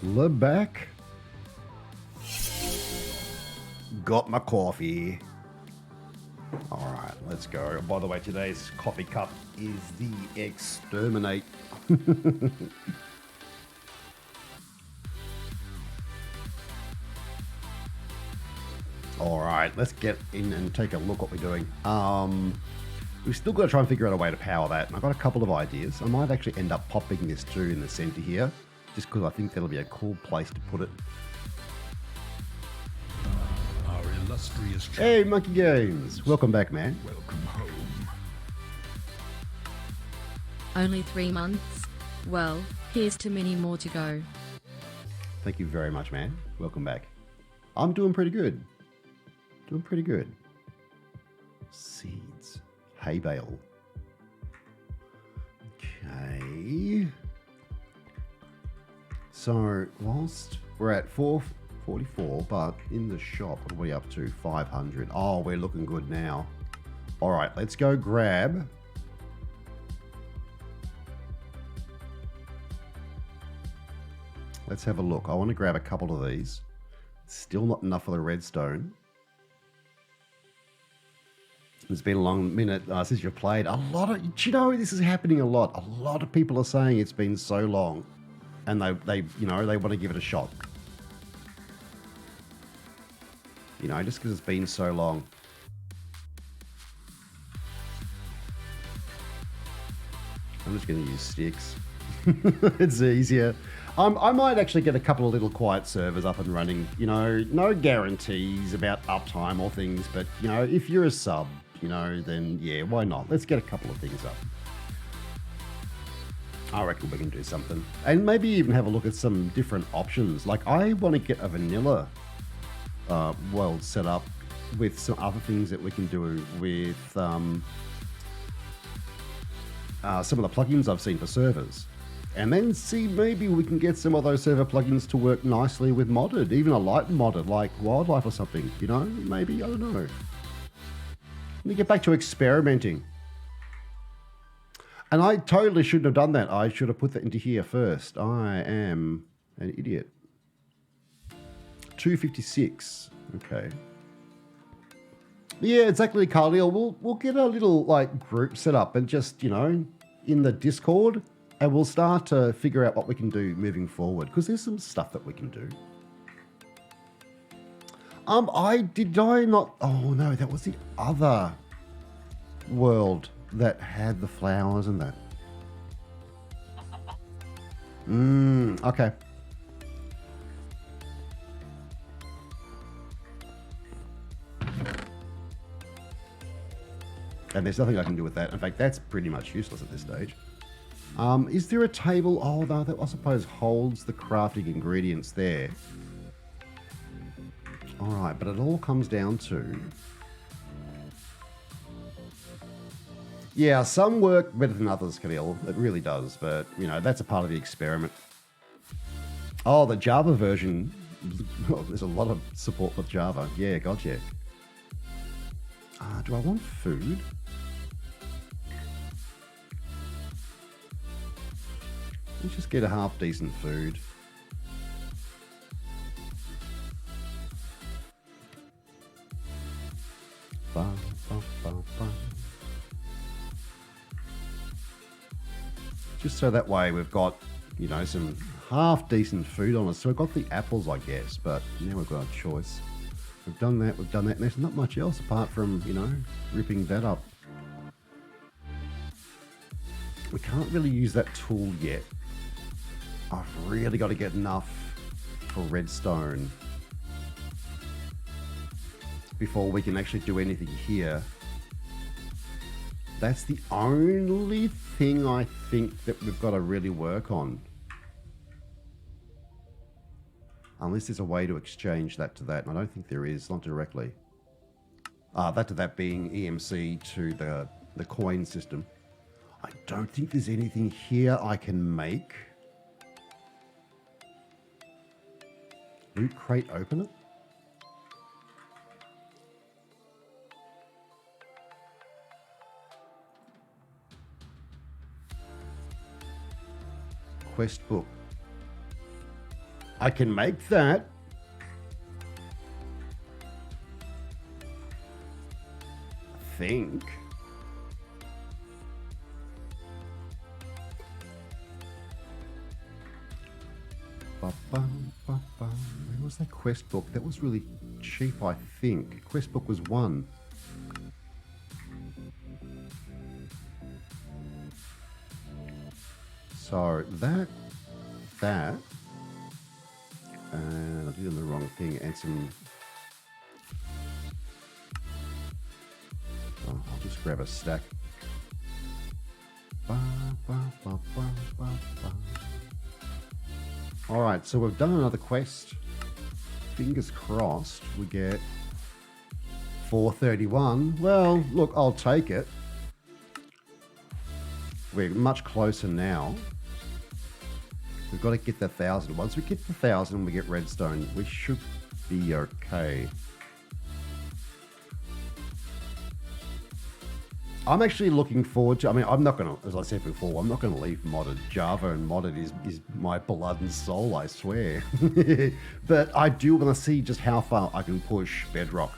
Leback. Got my coffee. All right, let's go. By the way, today's coffee cup is the Exterminate. All right, let's get in and take a look what we're doing. We've still got to try and figure out a way to power that. And I've got a couple of ideas. I might actually end up popping this too in the center here, just because I think that'll be a cool place to put it. Our illustrious Hey, Monkey Games. Welcome back, man. welcome home. Only 3 months? Well, here's to many more to go. Thank you very much, man. Welcome back. I'm doing pretty good. Doing pretty good. Seeds. Hay bale. Okay. So, whilst we're at 444, but in the shop, what are we up to? 500. Oh, we're looking good now. All right, let's go grab. Let's have a look. I want to grab a couple of these. Still not enough for the redstone. It's been a long minute since you've played. Do you know, this is happening a lot. A lot of people are saying it's been so long, and they want to give it a shot. You know, just because it's been so long. I'm just going to use sticks. It's easier. I might actually get a couple of little quiet servers up and running. You know, no guarantees about uptime or things, but, you know, if you're a sub, you know, then yeah, why not? Let's get a couple of things up. I reckon we can do something. And maybe even have a look at some different options. Like, I want to get a vanilla world set up with some other things that we can do with some of the plugins I've seen for servers. And then see, maybe we can get some of those server plugins to work nicely with modded, even a light modded like Wildlife or something, you know? Maybe, I don't know. Let me get back to experimenting. And I totally shouldn't have done that. I should have put that into here first. I am an idiot. 256. Okay. Yeah, exactly, Khalil. We'll get a little like group set up and just, you know, in the Discord, and we'll start to figure out what we can do moving forward, because there's some stuff that we can do. Did I not? Oh no, that was the other world that had the flowers and that. Okay. And there's nothing I can do with that. In fact, that's pretty much useless at this stage. Is there a table? Oh, no, that I suppose holds the crafting ingredients there. All right, but it all comes down to... Yeah, some work better than others, Khalil. It really does, but, you know, that's a part of the experiment. Oh, the Java version. Oh, there's a lot of support for Java. Yeah, gotcha. Do I want food? Let's just get a half decent food. Bum, bum, bum, bum. Just so that way we've got, you know, some half decent food on us. So we've got the apples, I guess, but now we've got a choice. We've done that, and there's not much else apart from, you know, ripping that up. We can't really use that tool yet. I've really got to get enough for redstone before we can actually do anything here. That's the only thing I think that we've got to really work on. Unless there's a way to exchange that to that, and I don't think there is, not directly. That to that being EMC to the coin system. I don't think there's anything here I can make. Loot crate opener? Quest book. I can make that. I think. Where was that quest book? That was really cheap, I think. Quest book was 1. So that, and I did the wrong thing, and some, I'll just grab a stack. All right, so we've done another quest. Fingers crossed we get 431. Well, look, I'll take it. We're much closer now. We've got to get the 1,000. Once we get the 1,000 and we get redstone, we should be okay. I'm actually looking forward to, I mean, I'm not going to, as I said before, I'm not going to leave modded. Java and modded is my blood and soul, I swear. But I do want to see just how far I can push Bedrock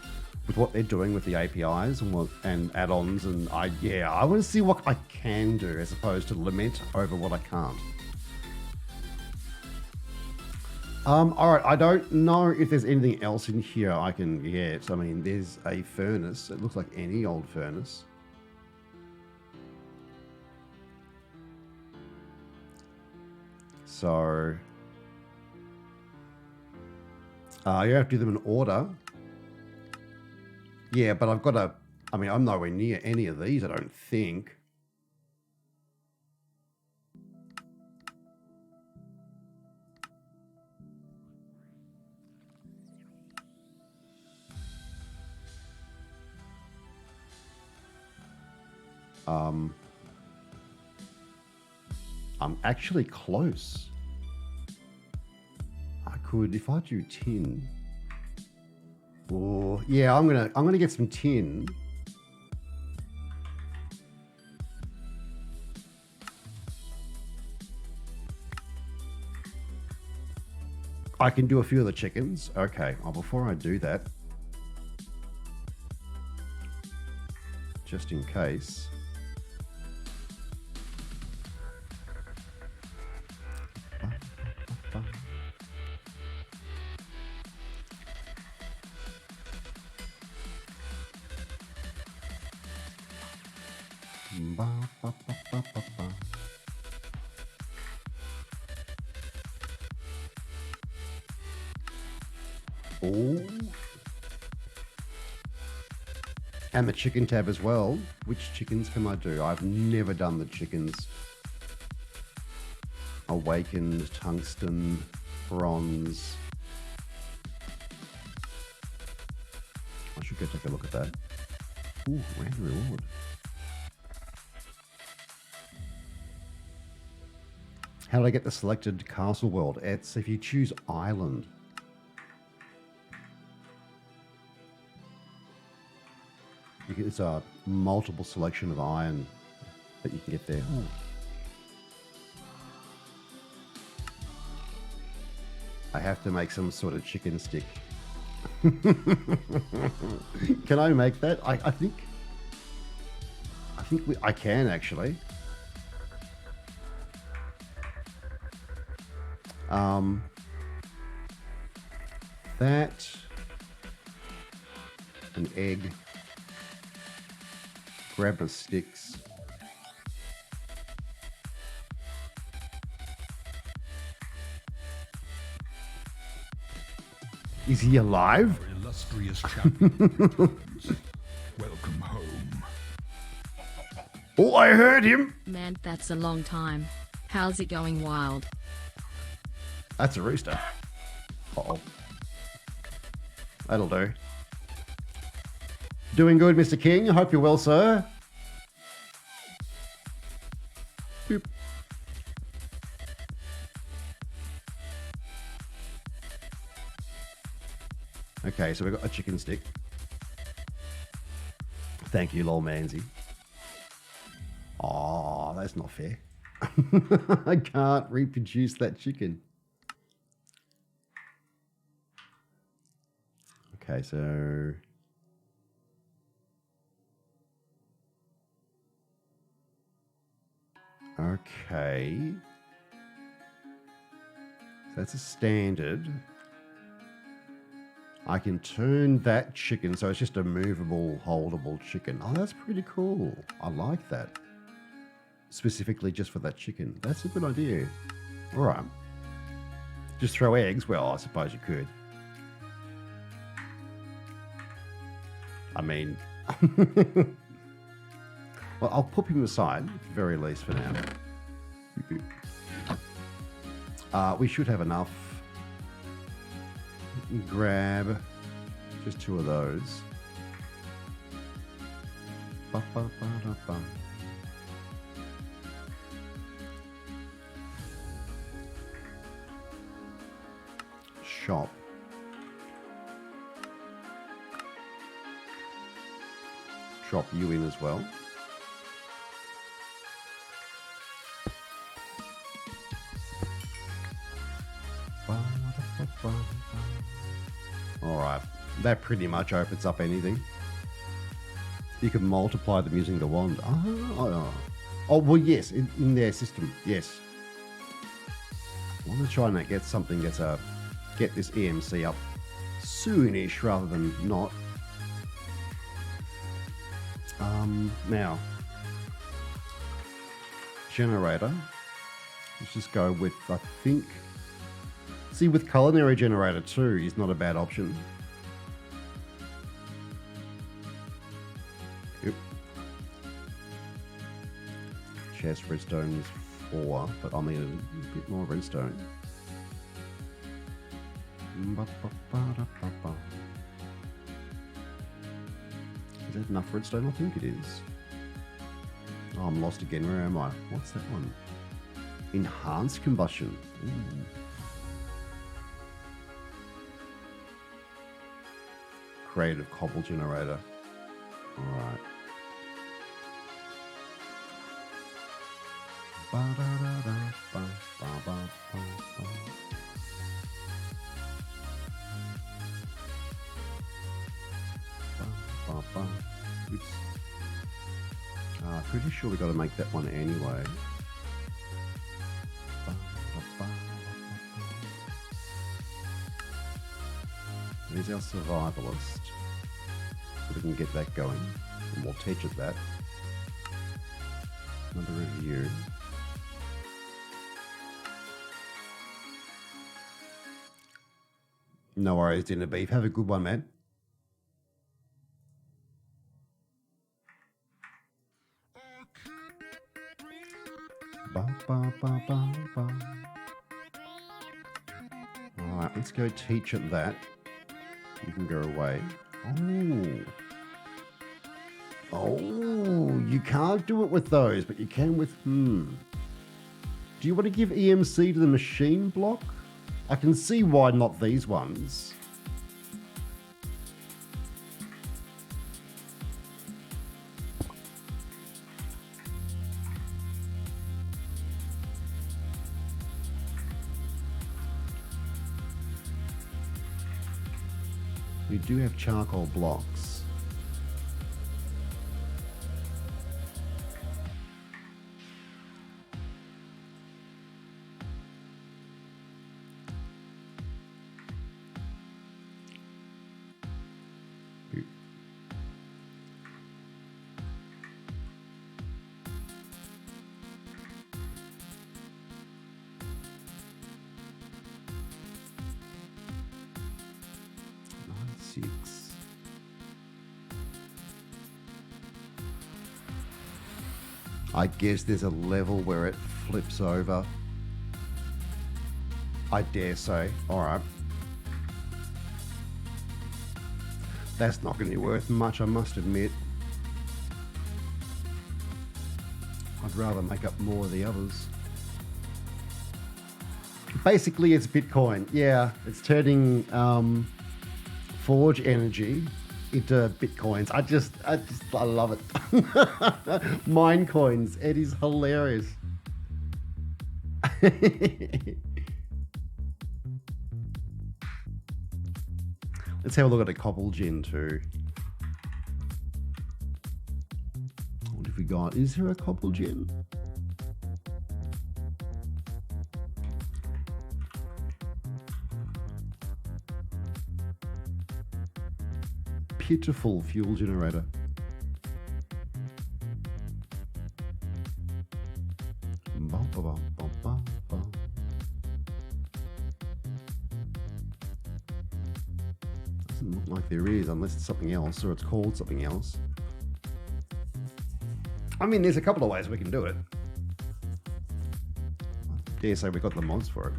with what they're doing with the APIs and add-ons. And I want to see what I can do as opposed to lament over what I can't. All right, I don't know if there's anything else in here I can get. I mean, there's a furnace. It looks like any old furnace. So, you have to do them in order. Yeah, but I've got to, I mean, I'm nowhere near any of these, I don't think. I'm actually close. I could, if I do tin. Oh, yeah, I'm gonna get some tin. I can do a few of the chickens. Okay, well, before I do that, just in case. Oh. And the chicken tab as well. Which chickens can I do? I've never done the chickens. Awakened, tungsten, bronze. I should go take a look at that. Ooh, random reward. How do I get the selected castle world? It's if you choose island. It's a multiple selection of iron that you can get there. Ooh. I have to make some sort of chicken stick. Can I make that? I think I can actually. That, an egg, grab the sticks. Is he alive? Our illustrious champions, welcome home. Oh, I heard him. Man, that's a long time. How's it going, Wyld? That's a rooster. Uh-oh. That'll do. Doing good, Mr. King. I hope you're well, sir. Boop. Okay, so we've got a chicken stick. Thank you, lol Manzi. Oh, that's not fair. I can't reproduce that chicken. Okay, so... Okay. So that's a standard. I can turn that chicken, so it's just a movable, holdable chicken. Oh, that's pretty cool. I like that. Specifically just for that chicken. That's a good idea. All right. Just throw eggs? Well, I suppose you could. I mean... well, I'll put him aside, at the very least for now. We should have enough. Grab just 2 of those. Shop. Drop you in as well. All right, that pretty much opens up anything. You can multiply them using the wand. Oh well, yes, in their system, yes. I want to try and get something that's get this EMC up soonish rather than not. Now, generator. Let's just go with, I think. See, with culinary generator too is not a bad option. Yep. Chest redstone is 4, but I'll need a bit more redstone. Is that enough redstone? I think it is. Oh, I'm lost again. Where am I? What's that one? Enhanced combustion. Ooh. Creative cobble generator. Alright. Oops. Pretty sure we got to make that one anyway. He's our survivalist, so we can get that going, and we'll teach it that. Another review. No worries, dinner beef. Have a good one, man. Alright, let's go teach it that. You can go away. Oh, you can't do it with those, but you can with, Do you want to give EMC to the machine block? I can see why not these ones. We do have charcoal blocks. I guess there's a level where it flips over. I dare say. All right. That's not going to be worth much, I must admit. I'd rather make up more of the others. Basically, it's Bitcoin. Yeah, it's turning Forge energy into Bitcoins. I love it. Mine coins. It is hilarious. Let's have a look at the cobble gin too. What have we got? Is there a cobble gin? Pitiful fuel generator. Bum, bum, bum, bum, bum, bum. Doesn't look like there is, unless it's something else, or it's called something else. I mean, there's a couple of ways we can do it. I dare say we got the mods for it.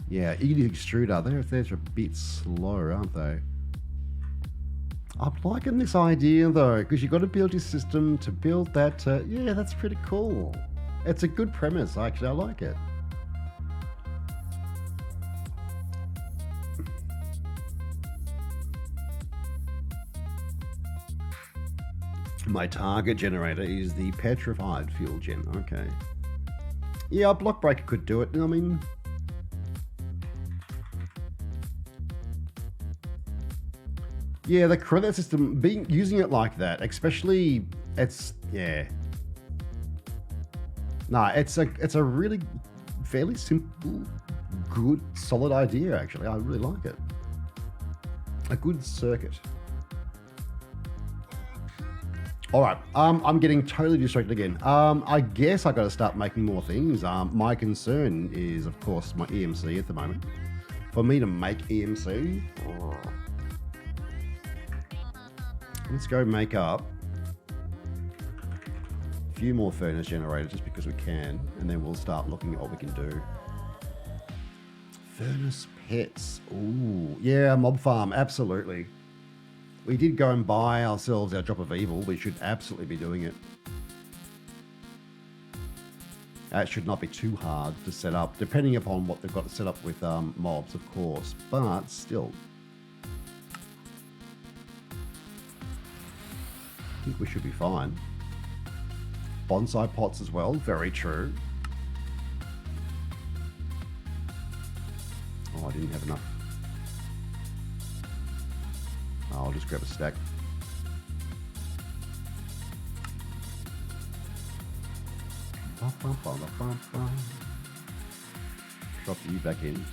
Yeah, easy extruder. They're a bit slow, aren't they? I'm liking this idea though, because you've got to build your system to build that. Yeah, that's pretty cool. It's a good premise, actually. I like it. My target generator is the petrified fuel gen. Okay. Yeah, a block breaker could do it. I mean, yeah, the credit system, using it like that, especially, yeah. No, it's a really fairly simple, good, solid idea, actually. I really like it. A good circuit. All right, I'm getting totally distracted again. I guess I got to start making more things. My concern is, of course, my EMC at the moment. For me to make EMC, let's go make up a few more furnace generators just because we can, and then we'll start looking at what we can do. Furnace pets. Ooh, yeah, mob farm, absolutely. We did go and buy ourselves our drop of evil. We should absolutely be doing it. It should not be too hard to set up, depending upon what they've got to set up with mobs, of course, but still. I think we should be fine. Bonsai pots as well, very true. Oh, I didn't have enough. I'll just grab a stack. Drop you back in.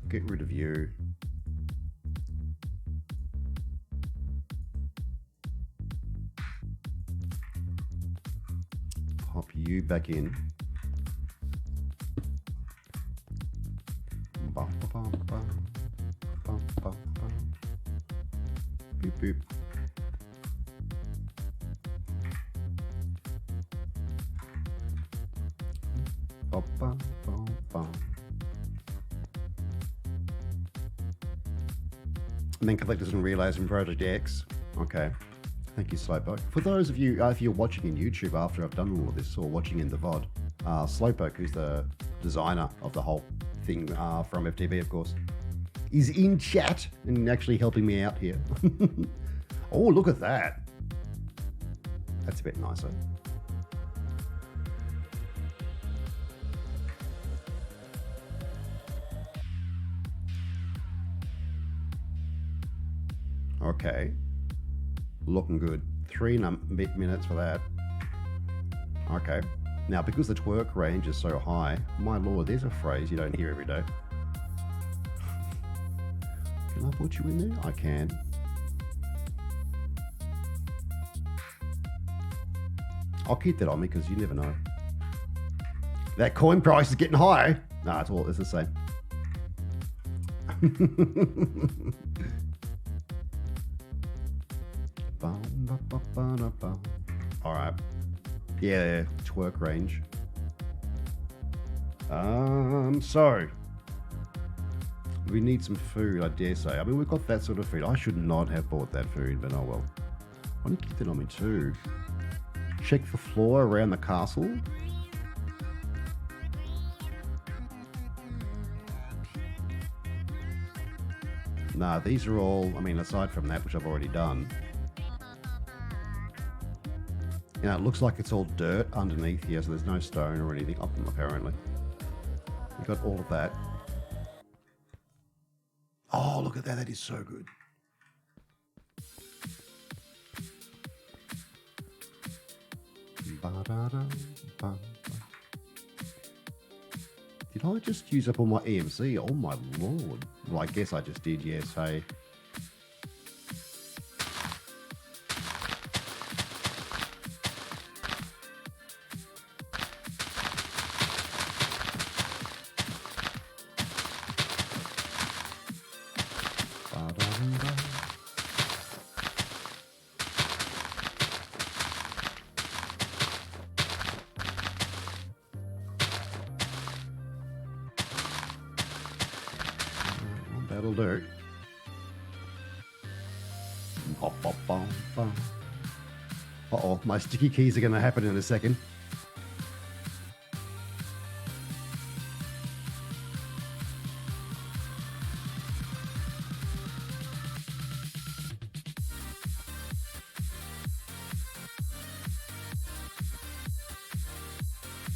Get rid of you. Pop you back in. Boop, boop. Bum, bum, bum, bum. And then collectors and relays in Project X. Okay. Thank you, Slowpoke. For those of you, if you're watching in YouTube after I've done all of this, or watching in the VOD, Slowpoke, who's the designer of the whole thing from FTB, of course, is in chat and actually helping me out here. Oh, look at that. That's a bit nicer. Okay. Looking good. 3 minutes for that. Okay. Now, because the twerk range is so high, my lord, there's a phrase you don't hear every day. Can I put you in there? I can. I'll keep that on me because you never know. That coin price is getting high. Nah, it's the same. All right. Yeah, twerk range. So we need some food, I dare say. I mean, we've got that sort of food. I should not have bought that food, but oh well. I want to keep that on me too. Check the floor around the castle. Nah, these are all, I mean, aside from that, which I've already done. You know, it looks like it's all dirt underneath here, so there's no stone or anything up them, apparently. We got all of that. Oh, look at that. That is so good. Did I just use up all my EMC? Oh my lord. Well, I guess I just did, yes, hey. That'll do. Uh-oh, my sticky keys are going to happen in a second.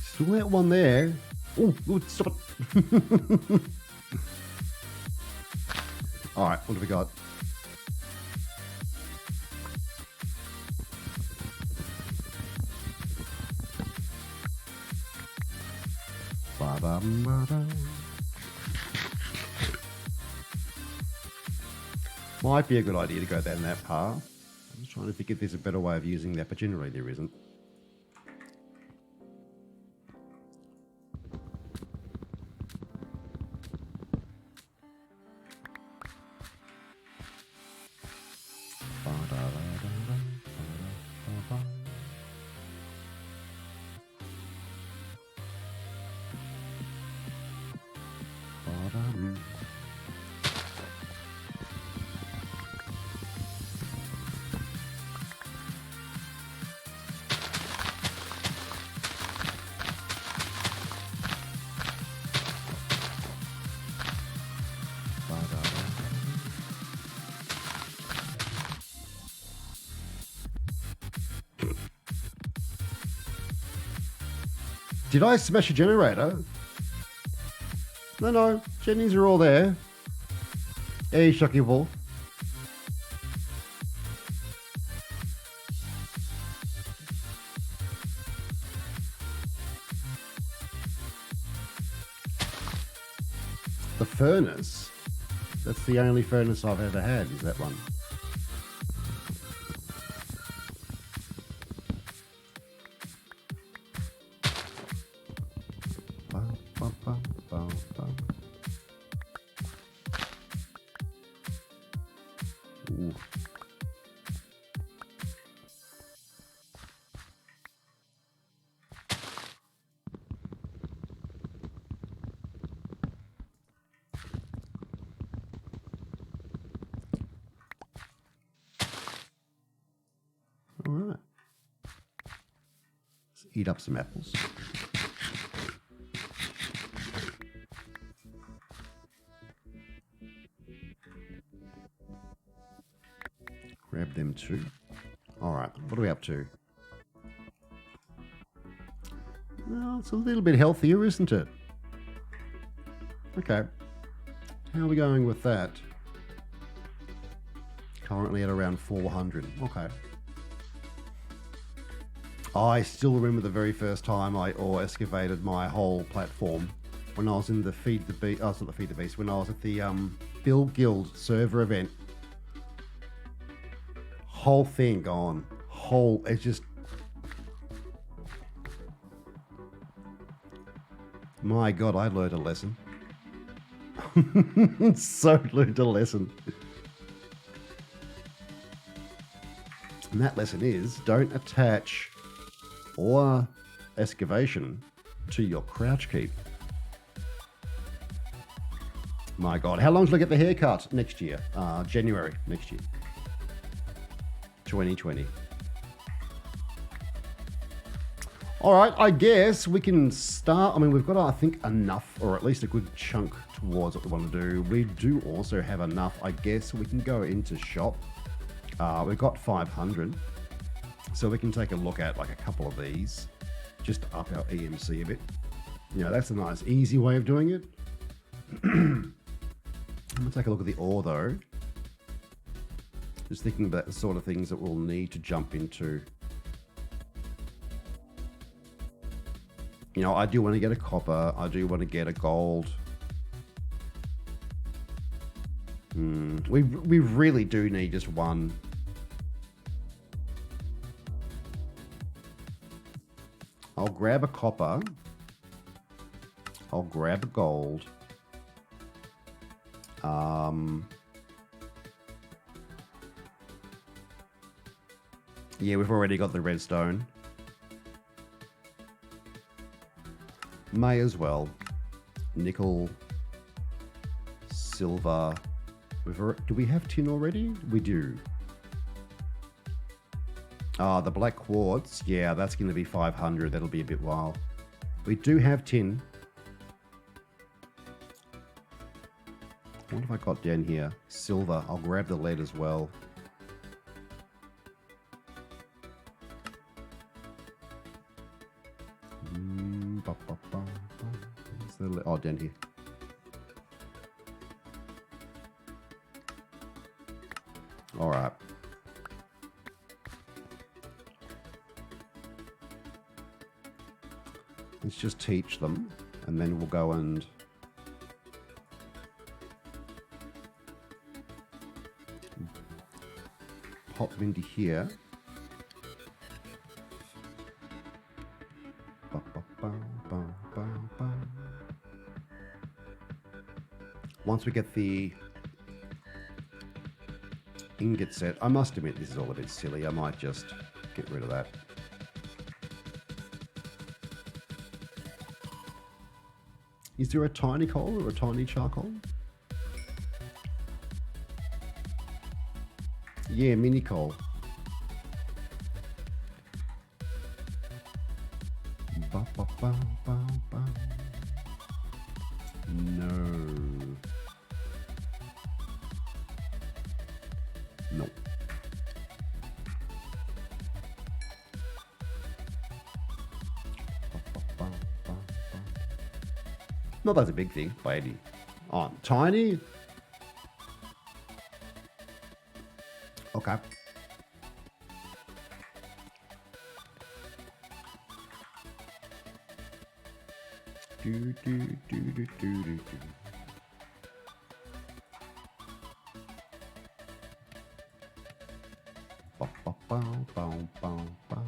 Still that one there. Oh, stop it. All right, what have we got? Ba-dum-ba-dum. Might be a good idea to go down that path. I'm just trying to think if there's a better way of using that, but generally there isn't. Did I smash a generator? No, Jennies are all there. Hey, Shocky Wolf. The furnace? That's the only furnace I've ever had, is that one. Ooh. All right. Let's eat up some apples. Grab them too. All right, what are we up to? Well, it's a little bit healthier, isn't it? Okay. How are we going with that? Currently at around 400. Okay. I still remember the very first time I excavated my whole platform when I was in the Feed the Beast. Oh, it's not the Feed the Beast. When I was at the Build Guild server event. Whole thing gone. It's just... My God, I learned a lesson. So learned a lesson. And that lesson is, don't attach or excavation to your crouch keep. My God, how long till I get the haircut next year? January next year. 2020. All right, I guess we can start. I mean, we've got, I think, enough, or at least a good chunk towards what we want to do. We do also have enough, I guess, we can go into shop. We've got 500. So we can take a look at like a couple of these, just to up our EMC a bit. You know, that's a nice, easy way of doing it. I'm going to take a look at the ore, though. Just thinking about the sort of things that we'll need to jump into. You know, I do want to get a copper. I do want to get a gold. We really do need just one. I'll grab a copper. I'll grab a gold. Yeah, we've already got the redstone. May as well. Nickel. Silver. Do we have tin already? We do. The black quartz. Yeah, that's going to be 500. That'll be a bit while. We do have tin. What have I got down here? Silver. I'll grab the lead as well. Oh, down here. All right. Let's just teach them, and then we'll go and pop them into here. Once we get the ingot set, I must admit this is all a bit silly. I might just get rid of that. Is there a tiny coal or a tiny charcoal? Yeah, mini coal. No. No. Not that's a big thing by any. Oh, tiny? Okay. Do, do, do, do, do, do. Bow, bow, bow, bow, bow, bow.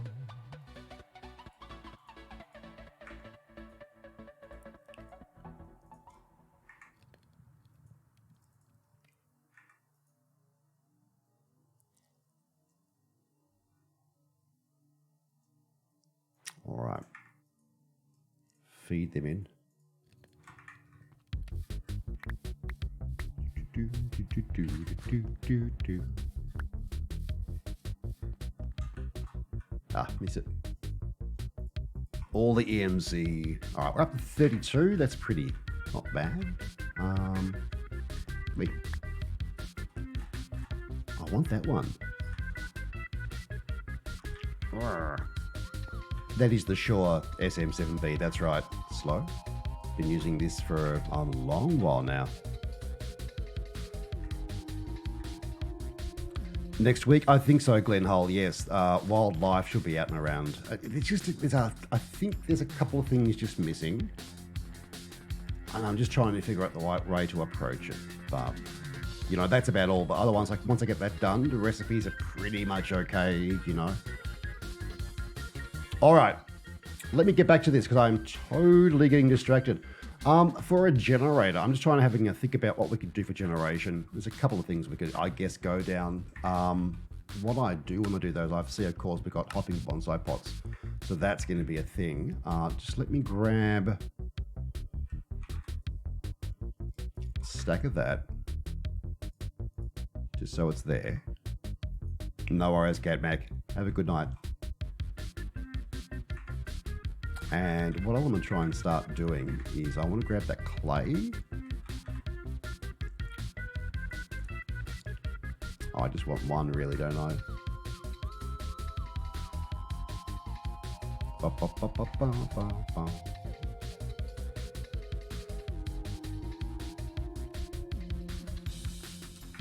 All right. Feed them in. Do, do, do, do, do, do, do. Ah, miss it. All the EMZ. All right, we're up to 32. That's pretty not bad. Wait. I want that one. Arrgh. That is the Shure SM7B. That's right. Slow. Been using this for a long while now. Next week, I think so, Glenn Hull. Yes, Wildlife should be out and around. It's just, I think there's a couple of things just missing, and I'm just trying to figure out the right way to approach it. But you know, that's about all. But otherwise, like once I get that done, the recipes are pretty much okay. You know. All right, let me get back to this because I'm totally getting distracted. For a generator, I'm just trying to having a think about what we could do for generation. There's a couple of things we could, I guess, go down. What I do when I do those, I see, of course, we've got hopping bonsai pots. So that's going to be a thing. Just let me grab a stack of that. Just so it's there. No worries, Cat Mac. Have a good night. And what I want to try and start doing is I want to grab that clay. Oh, I just want one really, don't I? Ba, ba, ba, ba, ba, ba, ba.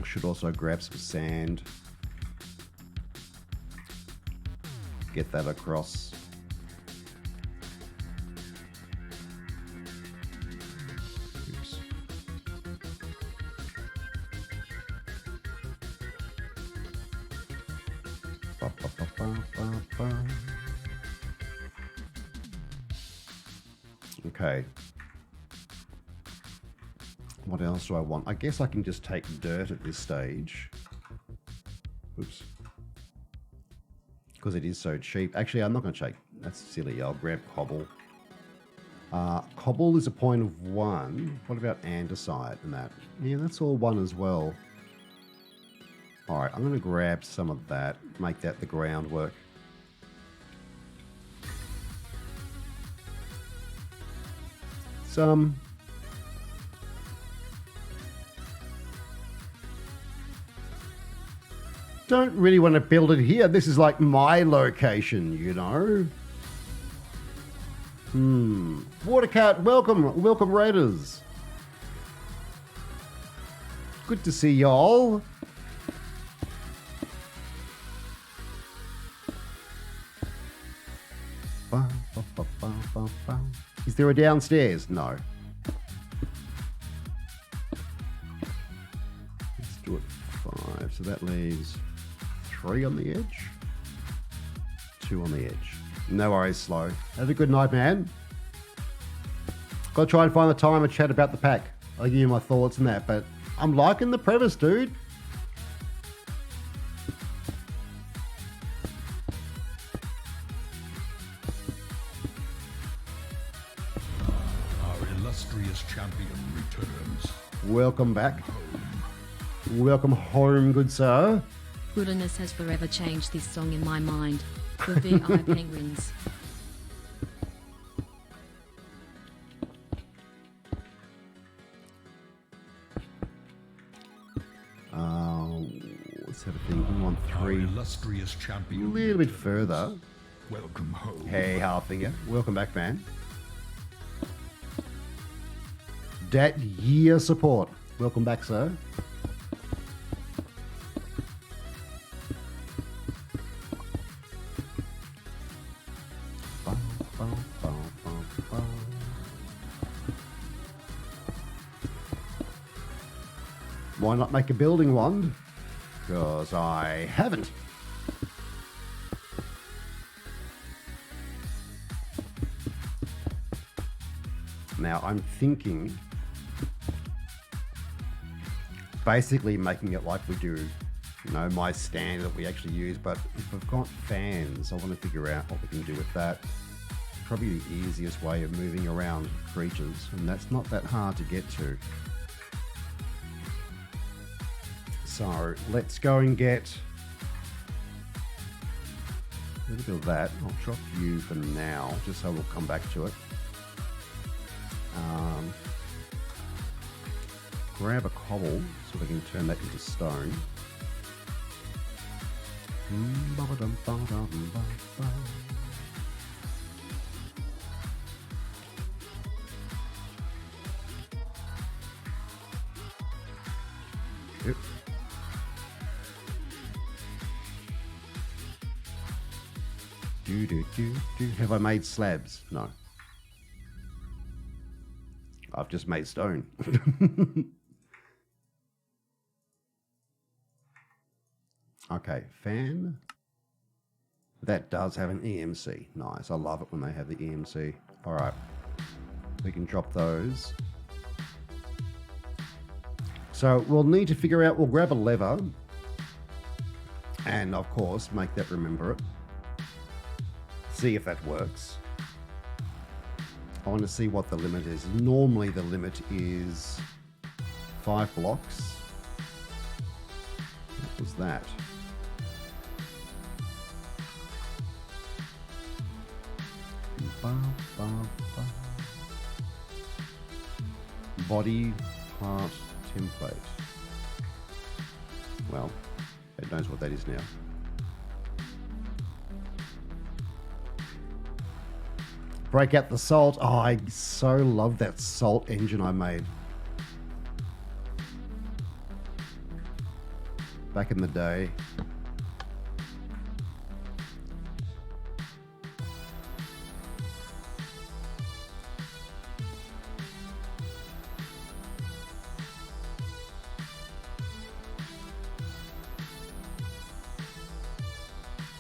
I should also grab some sand. Get that across. Oops. Ba, ba, ba, ba, ba, ba. Okay. What else do I want? I guess I can just take dirt at this stage. Oops. Because it is so cheap. Actually, I'm not going to take... That's silly. I'll grab cobble. Cobble is a point of 1. What about andesite and that? Yeah, that's all 1 as well. Alright, I'm going to grab some of that. Make that the groundwork. Some... Don't really want to build it here. This is like my location, you know. Watercat, welcome Raiders. Good to see y'all. Is there a downstairs? No. Let's do it 5. So that leaves 3 on the edge, 2 on the edge. No worries, Slow. Have a good night, man. Got to try and find the time to chat about the pack. I'll give you my thoughts on that, but I'm liking the premise, dude. Our illustrious champion returns. Welcome back. Welcome home, good sir. Wilderness has forever changed this song in my mind. The VI Penguins. Let's have a think. We want Our 3. illustrious A champion. little bit further. Welcome home. Hey, Halfinger. Welcome back, man. Dat year support. Welcome back, sir. Why not make a building wand? Because I haven't. Now I'm thinking basically making it like we do, you know, my stand that we actually use, but if I've got fans, I want to figure out what we can do with that. Probably the easiest way of moving around creatures, and that's not that hard to get to. So let's go and get a little bit of that. I'll drop you for now, just so we'll come back to it. Grab a cobble so we can turn that into stone. Yep. Have I made slabs? No. I've just made stone. Okay, fan. That does have an EMC. Nice. I love it when they have the EMC. All right. We can drop those. So we'll need to figure out, we'll grab a lever and of course make that remember it. See if that works. I want to see what the limit is. Normally the limit is 5 blocks. What was that? Body part template. Well, it knows what that is now. Break out the salt. Oh, I so love that salt engine I made back in the day.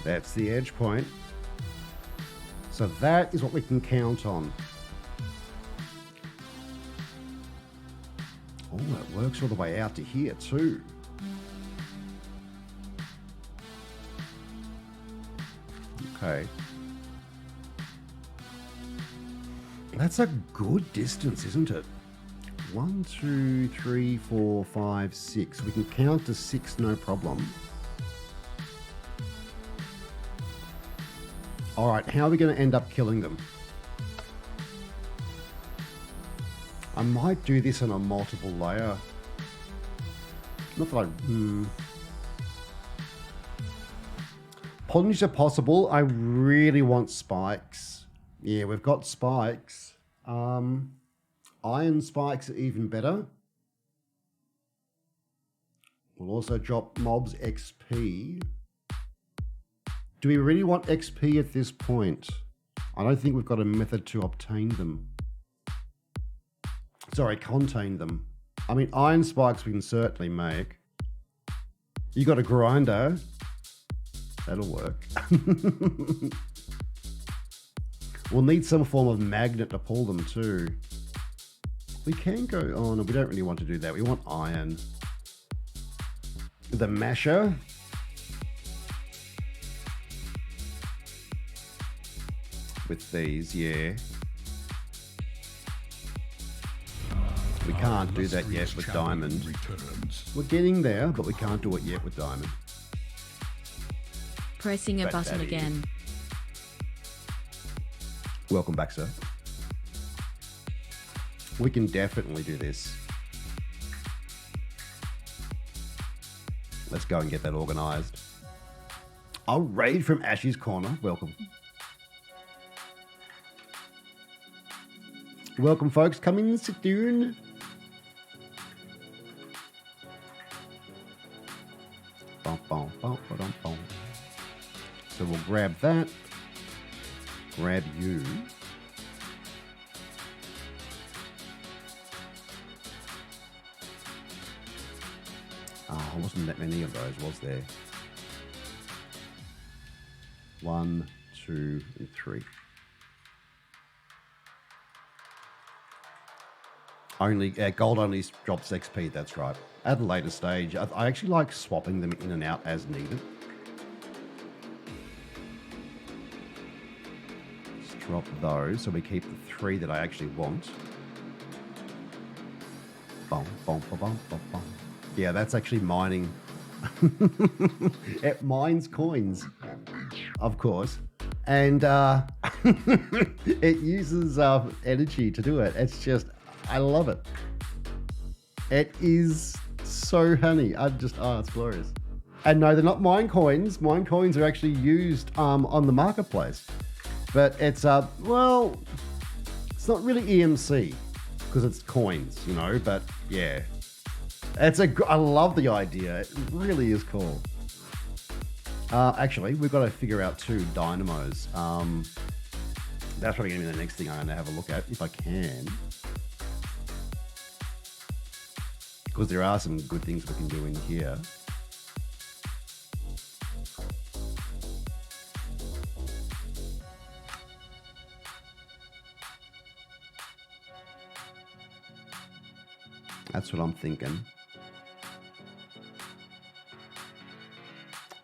That's the edge point. So that is what we can count on. Oh, it works all the way out to here too. Okay. That's a good distance, isn't it? 1, 2, 3, 4, 5, 6. We can count to 6, no problem. All right, how are we going to end up killing them? I might do this on a multiple layer. Not that I... Plunge are possible. I really want spikes. Yeah, we've got spikes. Iron spikes are even better. We'll also drop mobs XP. Do we really want XP at this point? I don't think we've got a method to obtain them. Sorry, contain them. I mean, iron spikes we can certainly make. You got a grinder. That'll work. We'll need some form of magnet to pull them too. We can go on, we don't really want to do that. We want iron. The masher. With these, yeah. We can't do that yet with diamond. We're getting there, but we can't do it yet with diamond. Pressing a button that again. Welcome back, sir. We can definitely do this. Let's go and get that organized. I'll raid from Ashy's Corner. Welcome. Welcome, folks. Come in and sit down. Bum, bum, bum, ba-dum, bum. So we'll grab that. Grab you. Oh, wasn't that many of those, was there? 1, 2, and 3. Only gold only drops XP, that's right. At a later stage, I actually like swapping them in and out as needed. Let's drop those so we keep the 3 that I actually want. Bum, bum, bum, bum, bum, bum. Yeah, that's actually mining. It mines coins, of course. And it uses energy to do it. It's just... I love it. It is so honey. It's glorious. And no, they're not mine coins. Mine coins are actually used on the marketplace. But it's, well, it's not really EMC because it's coins, you know, but yeah. I love the idea. It really is cool. Actually, we've got to figure out 2 dynamos. That's probably going to be the next thing I'm going to have a look at if I can. Because there are some good things we can do in here. That's what I'm thinking.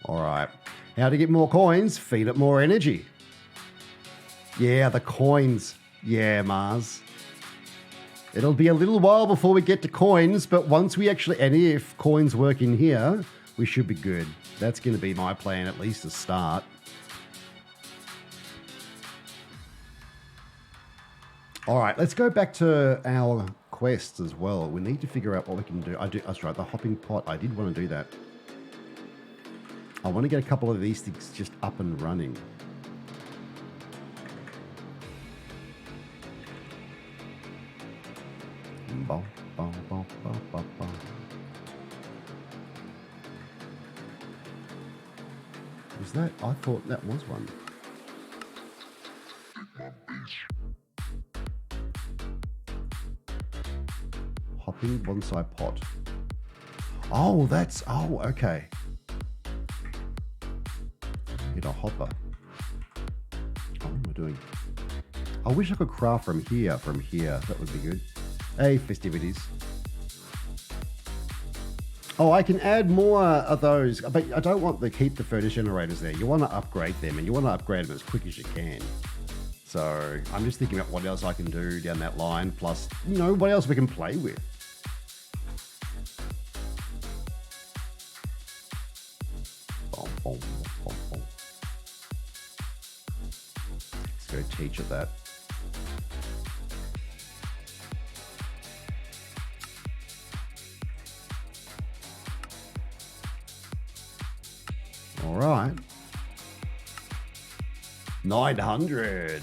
All right. How to get more coins? Feed it more energy. Yeah, the coins. Yeah, Mars. It'll be a little while before we get to coins, but once we actually, and if coins work in here, we should be good. That's going to be my plan, at least to start. All right, let's go back to our quests as well. We need to figure out what we can do. That's right, the hopping pot. I did want to do that. I want to get a couple of these things just up and running. Bom, bom, bom, bom, bom, bom. Was that? I thought that was one. Hopping bonsai pot. Oh, that's... Oh, okay. Get a hopper. What am I doing? I wish I could craft from here. That would be good. Hey, festivities. Oh, I can add more of those, but I don't want to keep the furnace generators there. You want to upgrade them, and you want to upgrade them as quick as you can. So I'm just thinking about what else I can do down that line, plus, you know, what else we can play with. Boom, boom, boom, boom. Let's go teach it that. All right. 900.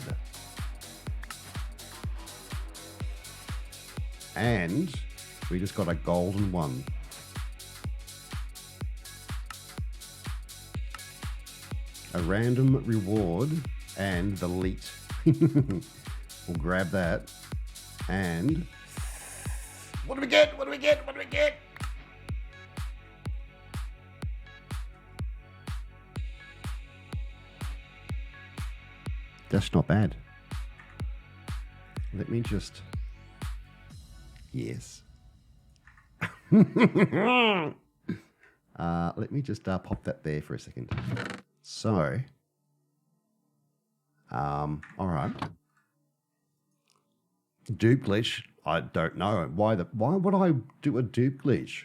And we just got a golden one. A random reward and the leet. We'll grab that. And what do we get? What do we get? What do we get? That's not bad. Let me just... Yes. Let me just pop that there for a second. So, all right. Dupe glitch. I don't know why would I do a dupe glitch?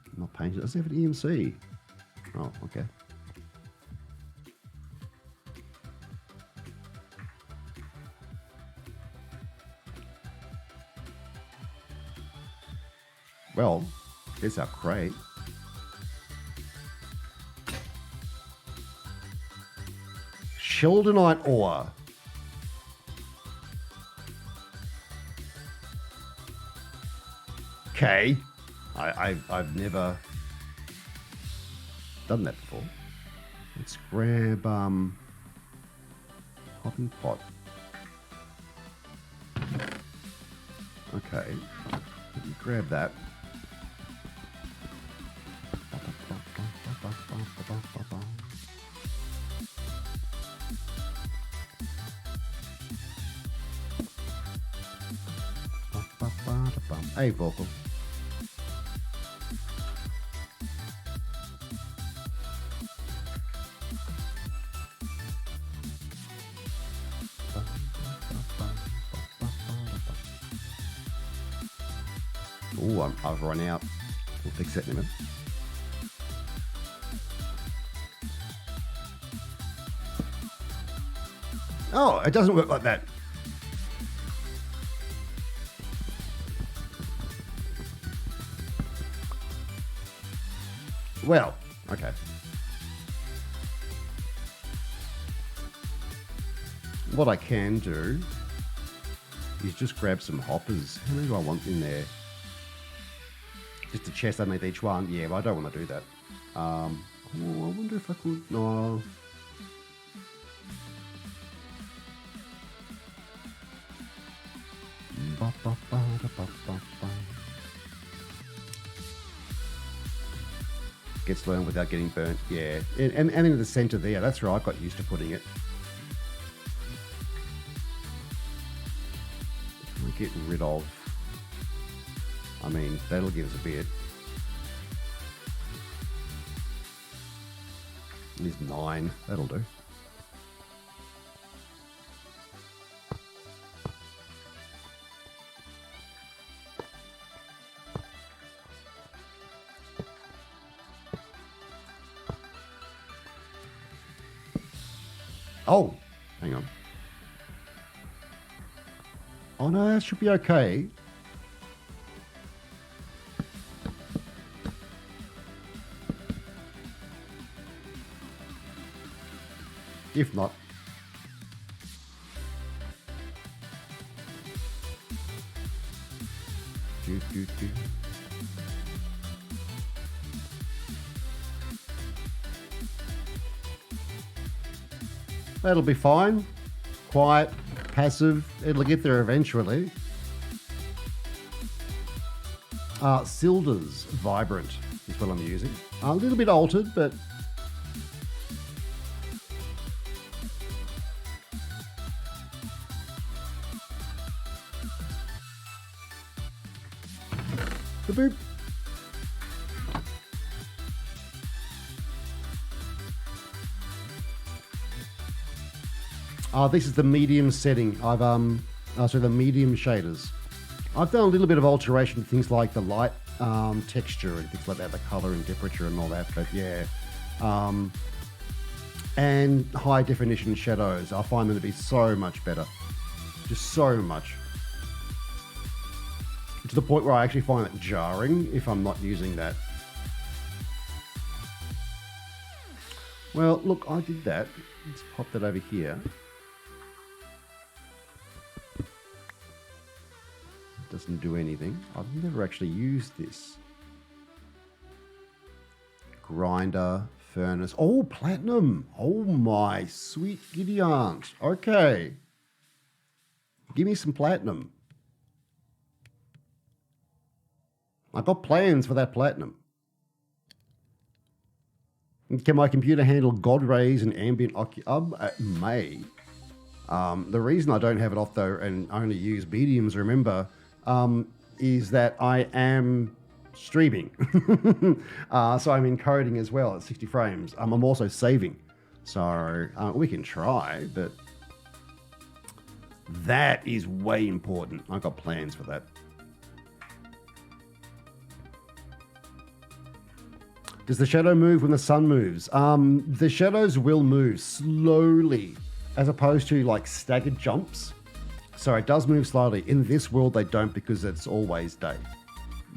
I'm not paying. Does it have an EMC? Oh, okay. Well, here's our crate. Sheldonite ore. Okay. I've never done that before. Let's grab hopping pot. Okay. Let me grab that. Hey, vocal. Oh, I've run out. We'll fix that in a minute. Oh, it doesn't work like that. Well, okay. What I can do is just grab some hoppers. How many do I want in there? Just a chest underneath each one. Yeah, but I don't want to do that. Oh, I wonder if I could. No. Gets learned without getting burnt. Yeah, and in the center there. That's where I got used to putting it. We get rid of. I mean, that'll give us a bit. There's 9. That'll do. Oh, Hang on. Oh no, that should be okay. If not, do. That'll be fine. Quiet, passive. It'll get there eventually. Silda's Vibrant is what I'm using. A little bit altered, but boop. This is the medium setting. I've the medium shaders. I've done a little bit of alteration, things like the light texture and things like that, the color and temperature and all that. But yeah, and high definition shadows. I find them to be so much better, just so much. To the point where I actually find it jarring if I'm not using that. Well, look, I did that. Let's pop that over here. Doesn't do anything. I've never actually used this. Grinder, furnace. Oh, platinum. Oh my sweet giddy aunt. Okay. Give me some platinum. I've got plans for that platinum. Can my computer handle God rays and ambient it may. The reason I don't have it off though and only use mediums, remember, is that I am streaming. So I'm encoding as well at 60 frames. I'm also saving. So we can try, but that is way important. I've got plans for that. Does the shadow move when the sun moves? The shadows will move slowly as opposed to like staggered jumps. So it does move slowly. In this world, they don't because it's always day.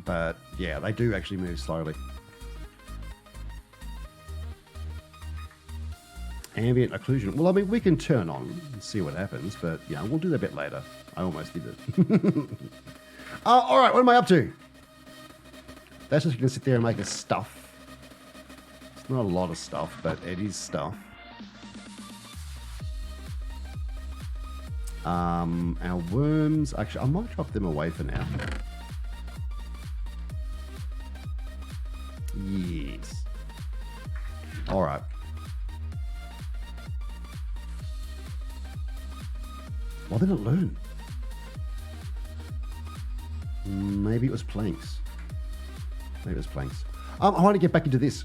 But yeah, they do actually move slowly. Ambient occlusion. Well, I mean, we can turn on and see what happens, but yeah, we'll do that a bit later. I almost did it. All right, what am I up to? That's just going to sit there and make us stuff. It's not a lot of stuff, but it is stuff. Our worms, actually, I might drop them away for now. Yes. All right. Why did it learn? Maybe it was planks. Maybe it was planks. I want to get back into this.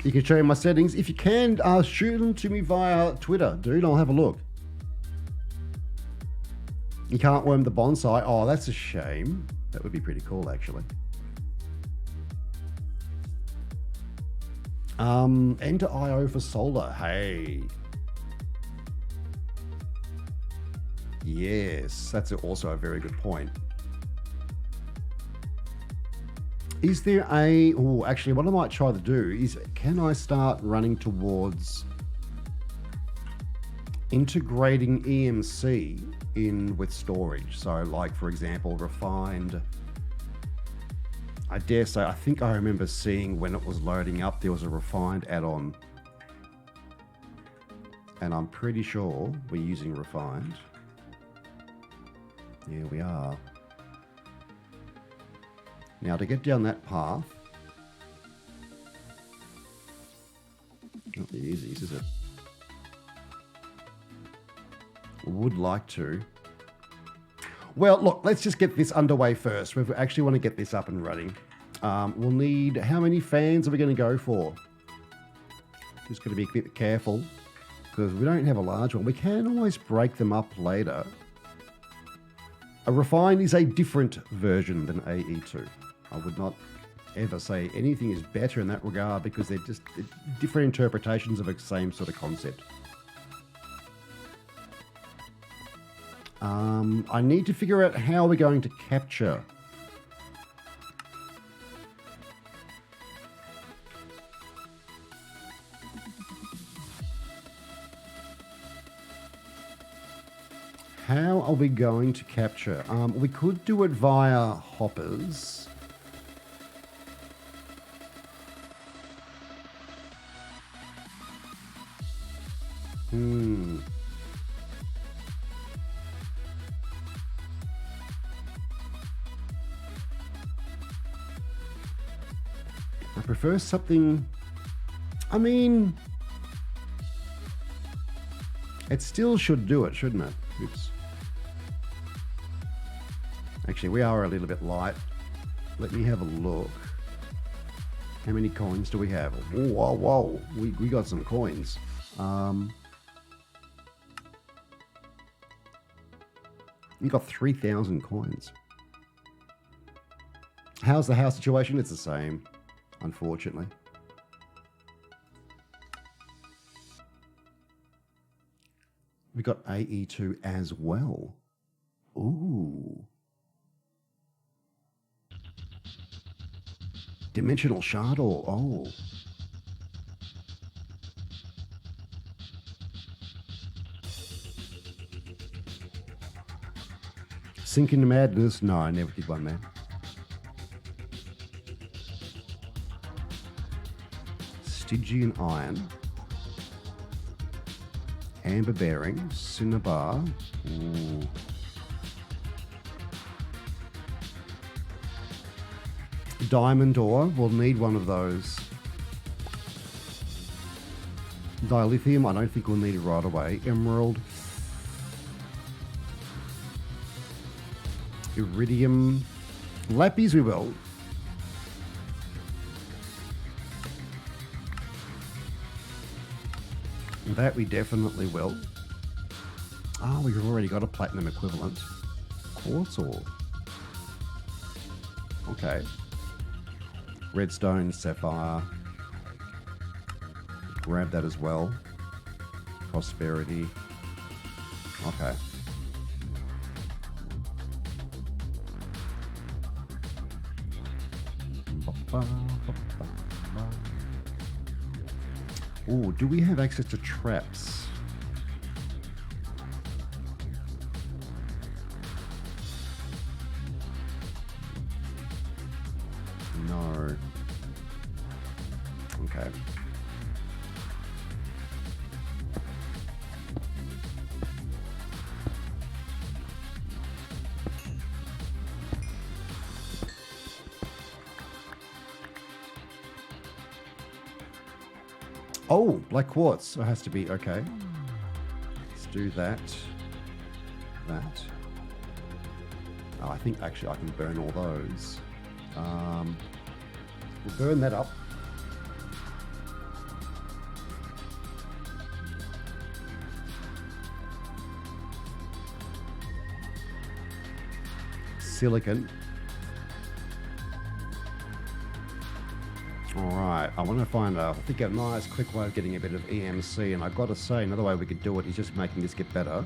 You can show me my settings. If you can, shoot them to me via Twitter, dude. I'll have a look. You can't worm the bonsai. Oh, that's a shame. That would be pretty cool, actually. Enter IO for solar. Hey. Yes, that's also a very good point. Is there a... Oh, actually, what I might try to do is, can I start running towards integrating EMC in with storage? So, like, for example, refined... I dare say, I think I remember seeing when it was loading up, there was a refined add-on. And I'm pretty sure we're using refined. Yeah, we are. Now, to get down that path, not the easiest, is it? Would like to. Well, look, let's just get this underway first. We actually want to get this up and running. We'll need, how many fans are we going to go for? Just got to be a bit careful because we don't have a large one. We can always break them up later. A refined is a different version than AE2. I would not ever say anything is better in that regard because they're just different interpretations of a same sort of concept. I need to figure out how we're going to capture. How are we going to capture? We could do it via hoppers. I prefer something... I mean... It still should do it, shouldn't it? Oops. Actually, we are a little bit light. Let me have a look. How many coins do we have? Whoa, whoa. We got some coins. You got 3,000 coins. How's the house situation? It's the same, unfortunately. We got AE2 as well. Ooh. Dimensional Shardle. Oh. Sink into Madness. No, I never did one, man. Stygian Iron. Amber Bearing. Cinnabar. Ooh. Diamond Ore. We'll need one of those. Dilithium. I don't think we'll need it right away. Emerald. Iridium. Lappies we will. That we definitely will. Oh, we've already got a platinum equivalent. Quartz ore. Okay. Redstone, sapphire. Grab that as well. Prosperity. Okay. Oh, do we have access to traps? No. Okay. Oh, black quartz. So it has to be, okay. Let's do that. That. Oh, I think actually I can burn all those. We'll burn that up. Silicon. Alright, I want to find I think a nice quick way of getting a bit of EMC, and I've got to say another way we could do it is just making this get better.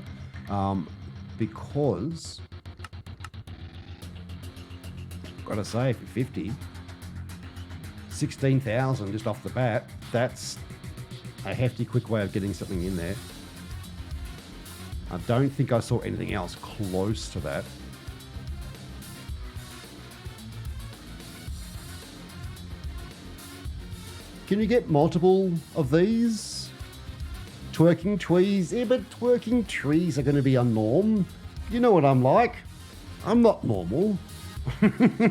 Because I've got to say for 50, 16,000 just off the bat, that's a hefty quick way of getting something in there. I don't think I saw anything else close to that. Can you get multiple of these? Twerking trees? Yeah, but twerking trees are going to be a norm. You know what I'm like. I'm not normal. We're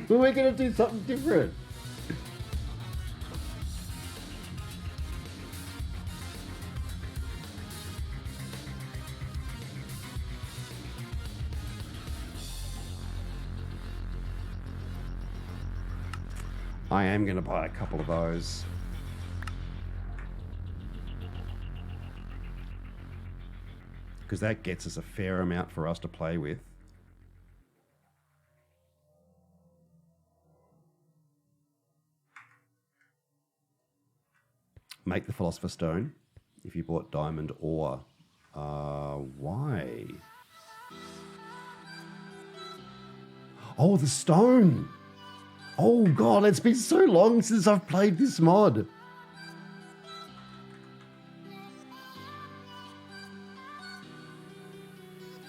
going to do something different. I am going to buy a couple of those. Because that gets us a fair amount for us to play with. make the Philosopher's Stone if you bought diamond ore. Why? Oh, the stone. Oh, God, it's been so long since I've played this mod.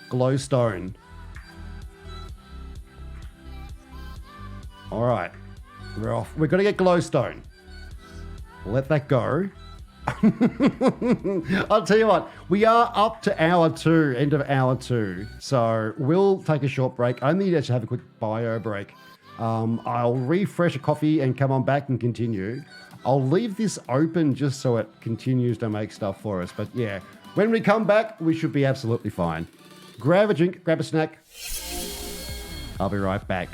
Glowstone. All right, we're off. We're going to get glowstone. Let that go. I'll tell you what, we are up to hour 2, end of hour 2. So we'll take a short break. I need to actually have a quick bio break. I'll refresh a coffee and come on back and continue. I'll leave this open just so it continues to make stuff for us. But yeah, when we come back, we should be absolutely fine. Grab a drink, grab a snack. I'll be right back.